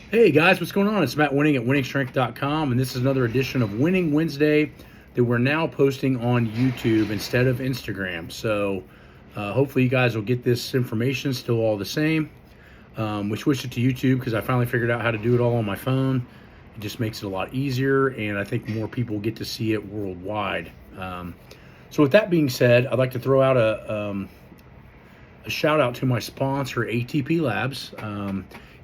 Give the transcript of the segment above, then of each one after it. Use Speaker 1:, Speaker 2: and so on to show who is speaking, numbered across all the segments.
Speaker 1: Hey guys, what's going on? It's Matt Wenning at winningstrength.com, and this is another edition of Wenning Wednesday that we're now posting on YouTube instead of Instagram. So hopefully you guys will get this information still all the same. We switched it to YouTube because I finally figured out how to do it all on my phone. It just makes it a lot easier, and I think more people get to see it worldwide. So with that being said, I'd like to throw out a shout out to my sponsor, ATP Labs.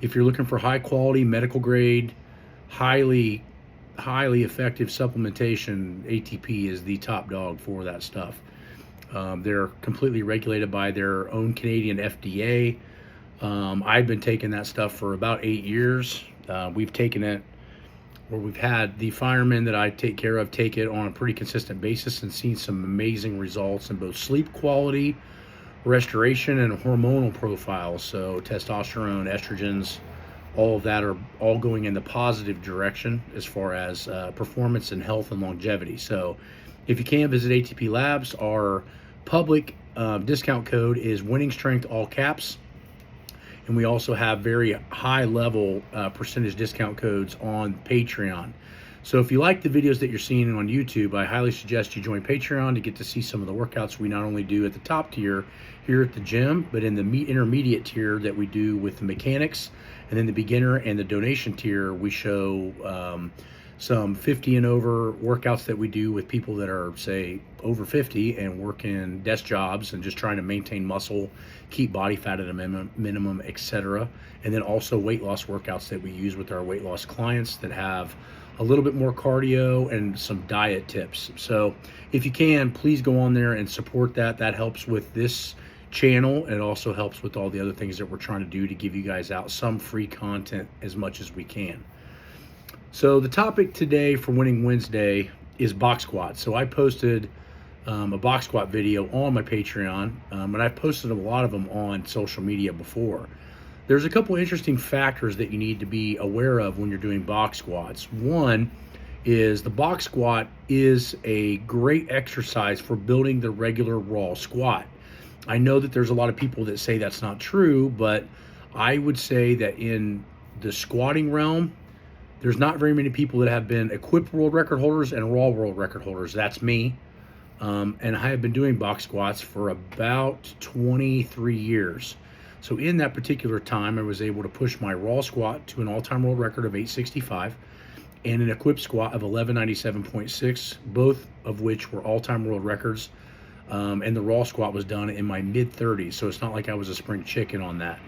Speaker 1: If you're looking for high quality, medical grade, highly effective supplementation, ATP is the top dog for that stuff. They're completely regulated by their own Canadian FDA. I've been taking that stuff for about 8 years. We've taken it, or we've had the firemen that I take care of take it on a pretty consistent basis and seen some amazing results in both sleep quality, restoration, and hormonal profiles. So testosterone, estrogens, all of that are all going in the positive direction as far as performance and health and longevity. So if you can, visit ATP Labs. Our public discount code is Winning Strength, all caps. And we also have very high level percentage discount codes on Patreon. So if you like the videos that you're seeing on YouTube, I highly suggest you join Patreon to get to see some of the workouts we not only do at the top tier here at the gym, but in the intermediate tier that we do with the mechanics. And then the beginner and the donation tier, we show some 50 and over workouts that we do with people that are, say, over 50 and work in desk jobs and just trying to maintain muscle, keep body fat at a minimum, etc. And then also weight loss workouts that we use with our weight loss clients that have a little bit more cardio and some diet tips. So if you can, please go on there and support that. That helps with this channel, and it also helps with all the other things that we're trying to do to give you guys out some free content as much as we can. So the topic today for Winning Wednesday is box squats. So I posted a box squat video on my Patreon, and I've posted a lot of them on social media before. There's a couple interesting factors that you need to be aware of when you're doing box squats. One is the box squat is a great exercise for building the regular raw squat. I know that there's a lot of people that say that's not true, but I would say that in the squatting realm, there's not very many people that have been equipped world record holders and raw world record holders. That's me. And I have been doing box squats for about 23 years. So in that particular time, I was able to push my raw squat to an all-time world record of 865 and an equipped squat of 1197.6, both of which were all-time world records. And the raw squat was done in my mid-30s, so it's not like I was a spring chicken on that.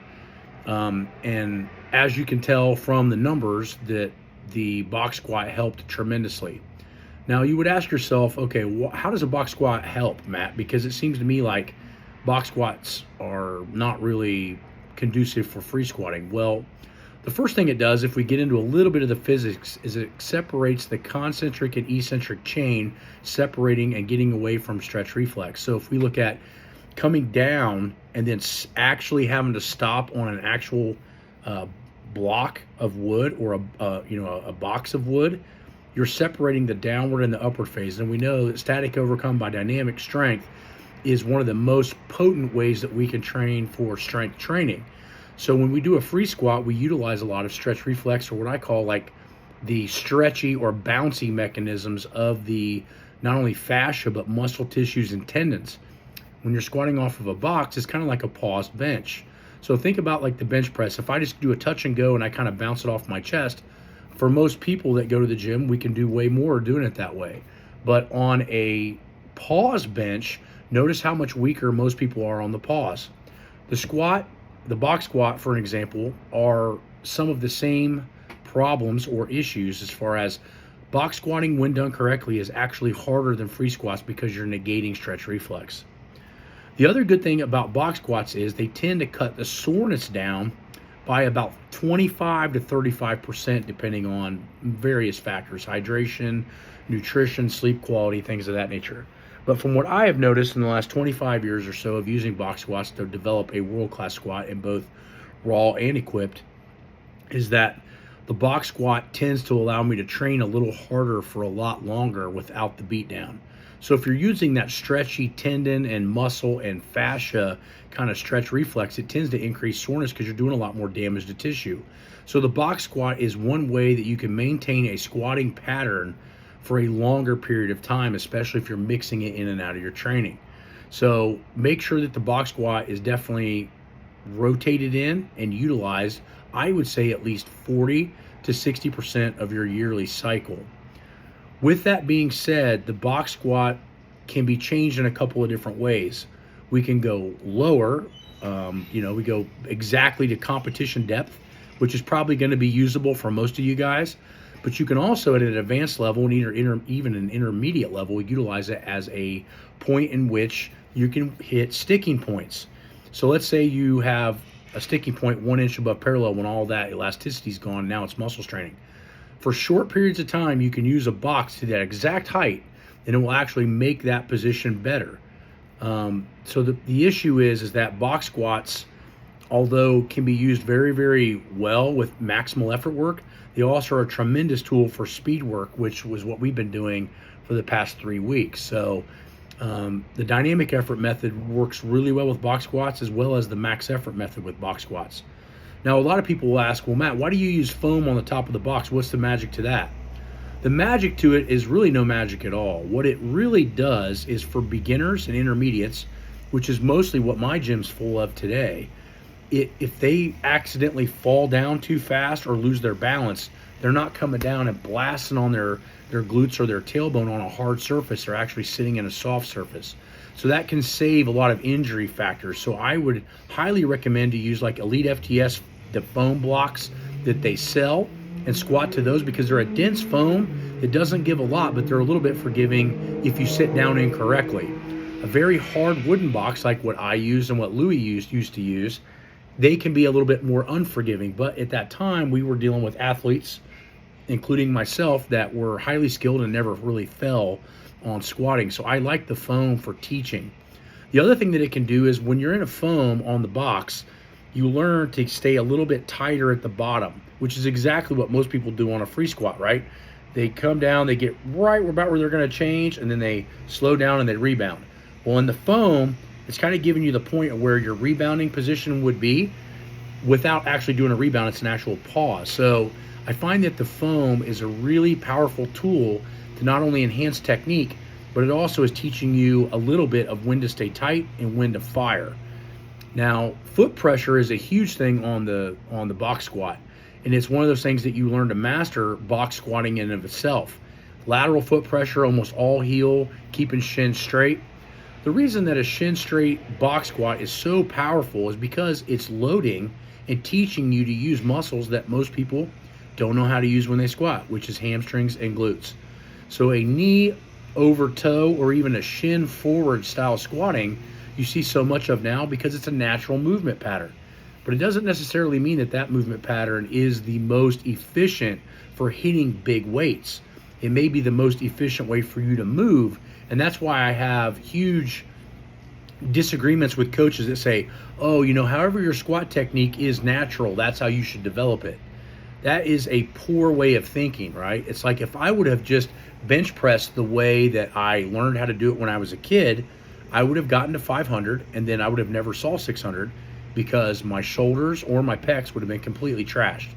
Speaker 1: And as you can tell from the numbers, that the box squat helped tremendously. Now you would ask yourself, okay, how does a box squat help, Matt? Because it seems to me like box squats are not really conducive for free squatting. Well, the first thing it does, if we get into a little bit of the physics, is it separates the concentric and eccentric chain, separating and getting away from stretch reflex. So if we look at coming down and then actually having to stop on an actual block of wood or a box of wood, you're separating the downward and the upward phase. And we know that static overcome by dynamic strength is one of the most potent ways that we can train for strength training. So when we do a free squat, we utilize a lot of stretch reflex, or what I call like the stretchy or bouncy mechanisms of the not only fascia but muscle tissues and tendons. When you're squatting off of a box, it's kind of like a paused bench. So think about like the bench press. If I just do a touch and go and I kind of bounce it off my chest, for most people that go to the gym, we can do way more doing it that way. But on a pause bench, notice how much weaker most people are on the pause. The box squat, for an example, are some of the same problems or issues as far as box squatting, when done correctly, is actually harder than free squats because you're negating stretch reflex. The other good thing about box squats is they tend to cut the soreness down by about 25 to 35%, depending on various factors: hydration, nutrition, sleep quality, things of that nature. But from what I have noticed in the last 25 years or so of using box squats to develop a world-class squat in both raw and equipped, is that the box squat tends to allow me to train a little harder for a lot longer without the beat down. So if you're using that stretchy tendon and muscle and fascia kind of stretch reflex, it tends to increase soreness because you're doing a lot more damage to tissue. So the box squat is one way that you can maintain a squatting pattern for a longer period of time, especially if you're mixing it in and out of your training. So make sure that the box squat is definitely rotated in and utilized, I would say at least 40 to 60% of your yearly cycle. With that being said, the box squat can be changed in a couple of different ways. We can go lower, we go exactly to competition depth, which is probably going to be usable for most of you guys. But you can also, at an advanced level and even an intermediate level, utilize it as a point in which you can hit sticking points. So let's say you have a sticking point 1 inch above parallel when all that elasticity is gone. Now it's muscle straining. For short periods of time, you can use a box to that exact height, and it will actually make that position better. So the issue is that box squats, although can be used very, very well with maximal effort work, they also are a tremendous tool for speed work, which was what we've been doing for the past 3 weeks. So the dynamic effort method works really well with box squats, as well as the max effort method with box squats. Now, a lot of people will ask, well, Matt, why do you use foam on the top of the box? What's the magic to that? The magic to it is really no magic at all. What it really does is for beginners and intermediates, which is mostly what my gym's full of today, if they accidentally fall down too fast or lose their balance, they're not coming down and blasting on their glutes or their tailbone on a hard surface. They're actually sitting in a soft surface. So that can save a lot of injury factors. So I would highly recommend to use like Elite FTS, the foam blocks that they sell, and squat to those because they're a dense foam. It doesn't give a lot, but they're a little bit forgiving if you sit down incorrectly. A very hard wooden box like what I use and what Louis used to use, they can be a little bit more unforgiving. But at that time, we were dealing with athletes, including myself, that were highly skilled and never really fell on squatting. So I like the foam for teaching. The other thing that it can do is when you're in a foam on the box, you learn to stay a little bit tighter at the bottom, which is exactly what most people do on a free squat, right? They come down, they get right about where they're going to change, and then they slow down and they rebound. Well, in the foam, it's kind of giving you the point of where your rebounding position would be without actually doing a rebound. It's an actual pause. So I find that the foam is a really powerful tool to not only enhance technique, but it also is teaching you a little bit of when to stay tight and when to fire. Now, foot pressure is a huge thing on the box squat, and it's one of those things that you learn to master box squatting in and of itself. Lateral foot pressure, almost all heel, keeping shin straight. The reason that a shin straight box squat is so powerful is because it's loading and teaching you to use muscles that most people don't know how to use when they squat, which is hamstrings and glutes. So a knee over toe or even a shin forward style squatting you see so much of now because it's a natural movement pattern. But it doesn't necessarily mean that that movement pattern is the most efficient for hitting big weights. It may be the most efficient way for you to move, and that's why I have huge disagreements with coaches that say, oh, however your squat technique is natural, that's how you should develop it. That is a poor way of thinking, right? It's like if I would have just bench pressed the way that I learned how to do it when I was a kid, I would have gotten to 500 and then I would have never saw 600 because my shoulders or my pecs would have been completely trashed.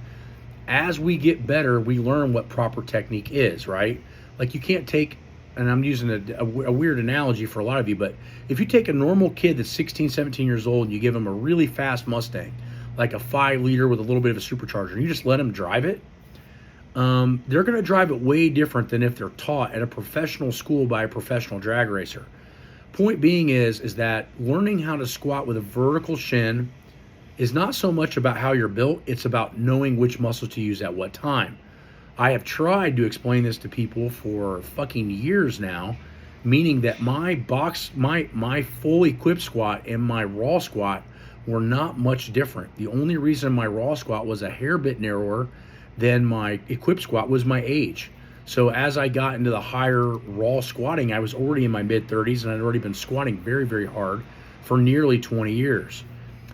Speaker 1: As we get better, we learn what proper technique is, right? Like you can't take, and I'm using a weird analogy for a lot of you, but if you take a normal kid that's 16, 17 years old and you give him a really fast Mustang, like a 5-liter with a little bit of a supercharger, and you just let them drive it, they're going to drive it way different than if they're taught at a professional school by a professional drag racer. Point being is that learning how to squat with a vertical shin is not so much about how you're built, it's about knowing which muscles to use at what time. I have tried to explain this to people for fucking years now, meaning that my full equipped squat and my raw squat were not much different. The only reason my raw squat was a hair bit narrower than my equipped squat was my age. So as I got into the higher raw squatting, I was already in my mid-30s and I'd already been squatting very, very hard for nearly 20 years.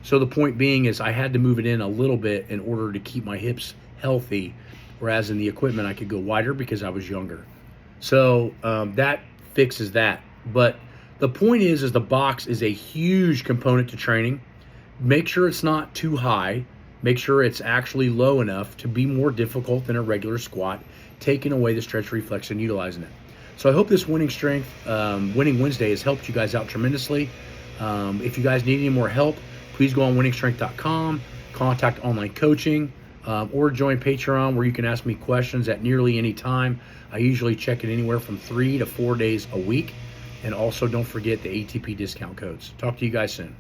Speaker 1: So the point being is I had to move it in a little bit in order to keep my hips healthy, whereas in the equipment I could go wider because I was younger. So that fixes that. But the point is the box is a huge component to training. Make sure it's not too high. Make sure it's actually low enough to be more difficult than a regular squat, taking away the stretch reflex and utilizing it. So I hope this Winning Strength, Winning Wednesday has helped you guys out tremendously. If you guys need any more help, please go on winningstrength.com, contact online coaching, or join Patreon where you can ask me questions at nearly any time. I usually check it anywhere from 3 to 4 days a week. And also don't forget the ATP discount codes. Talk to you guys soon.